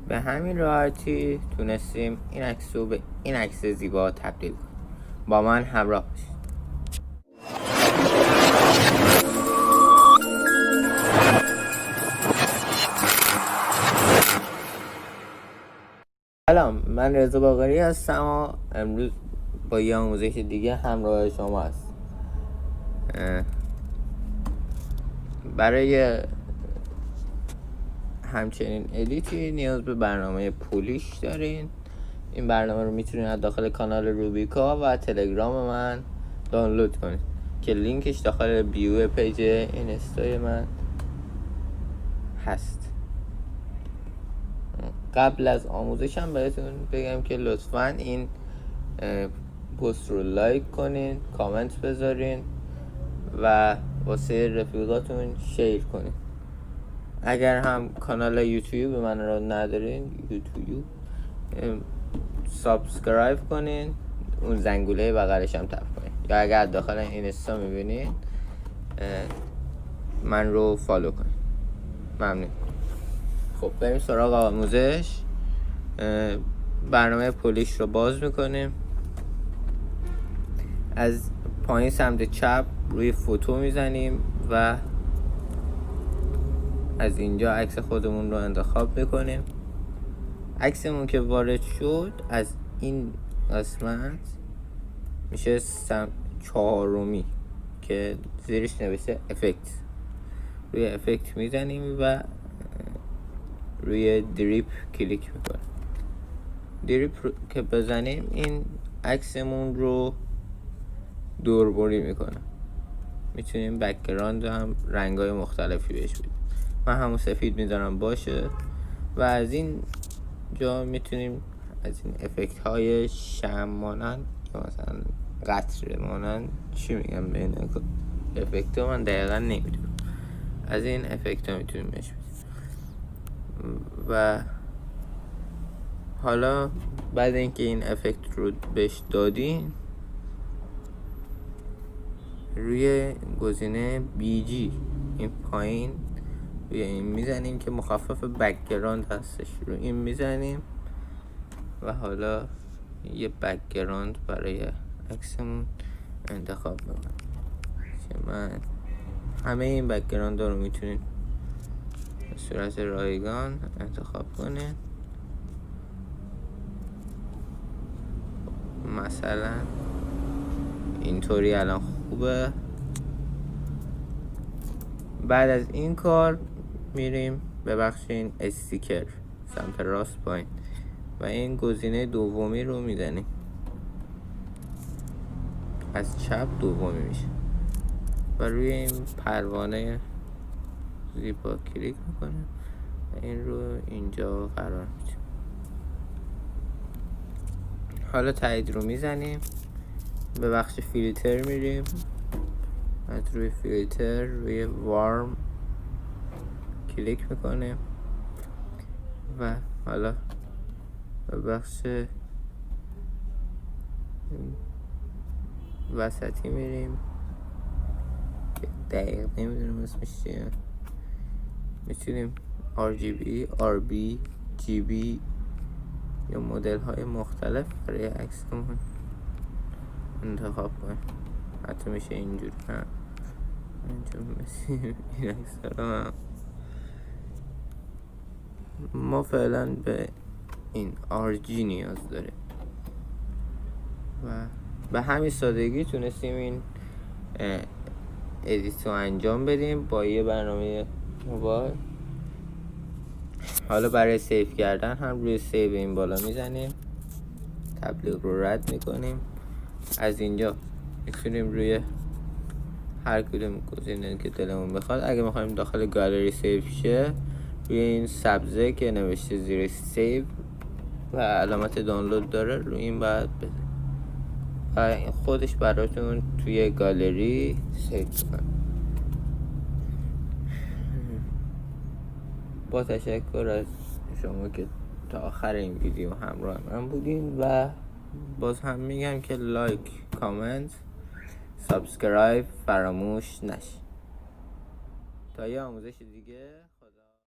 به همین راحتی تونستیم این عکس رو به این عکس زیبا تبدیل کنیم. با من همراه باشید. سلام، من رضا باقری هستم و امروز با یه آموزش دیگه همراه شما هست. برای همچنین ادیتی نیاز به برنامه پولیش دارین. این برنامه رو میتونید از داخل کانال روبیکا و تلگرام من دانلود کنید که لینکش داخل بیو پیج اینستای من هست. قبل از آموزشم بهتون بگم که لطفاً این پست رو لایک کنین، کامنت بذارین و واسه رفیقاتون شیر کنین. اگر هم کانال یوتیوب من رو ندارین، یوتیوب سابسکرایب کنین، اون زنگوله بغلش هم تپ کنین، یا اگر داخل اینستا میبینین من رو فالو کنین. ممنون. خب بریم سراغ آموزش. برنامه پولیش رو باز میکنیم. از پایین سمت چپ روی فوتو میزنیم و از اینجا عکس خودمون رو انتخاب میکنیم. عکسمون که وارد شد از این قسمت میشه چهارمی که زیرش نوشته افکت. روی افکت میزنیم و روی دریپ کلیک میکنیم. دریپ که بزنیم این عکسمون رو دوربری میکنه. میتونیم بک‌گراند هم رنگای مختلفی بهش بدیم. من همون سفید میذارم باشه و از این جا میتونیم از این افکت های شمع مانند یا مثلا قطره مانند، چی میگم به این افکت ها من دقیقا نمیدونم، از این افکت ها میتونیم بهش بدیم. و حالا بعد اینکه این افکت رو بهش دادین روی گزینه بیجی این پایین روی این میزنیم که مخفف بک‌گراند هستش، روی این میزنیم و حالا یه بک‌گراند برای عکسمون انتخاب میکنم که من همه این بک‌گراند رو میتونید به صورت رایگان انتخاب کنید. مثلا اینطوری الان خوبه. بعد از این کار میریم به بخش این استیکر سمت راست پایین و این گزینه دومی رو میزنیم. از چپ دومی میشه و روی این پروانه زیبا کلیک میکنیم و این رو اینجا قرار میدیم. حالا تایید رو میزنیم. به بخش فیلتر میریم. از روی فیلتر روی وارم کلیک میکنیم و حالا به بخش وسطی میریم که دقیق نمیدونم اسمش چیه. میتونیم RGB، RB، GB یا مدل های مختلف برای عکسمون انتخاب کنیم. حتی میشه اینجور هم اینجور مثل این عکس رو ما فعلا به این RG نیاز داریم و به همین سادگی تونستیم این ادیت رو انجام بدیم با یه برنامه موبایل. حالا برای سیو کردن هم روی سیو این بالا میزنیم، تبلیغ رو رد میکنیم. از اینجا میتونیم روی هر کدوم گزینه که دلمون بخواد، اگه میخوایم داخل گالری سیو شه، روی این سبزه که نوشته زیر سیو و علامت دانلود داره روی این باید بزنید و این خودش براتون توی گالری سیو کنه. با تشکر از شما که تا آخر این ویدیو همراه من بودین و باز هم میگم که لایک، کامنت، سابسکرایب فراموش نشه. تا یه آموزش دیگه.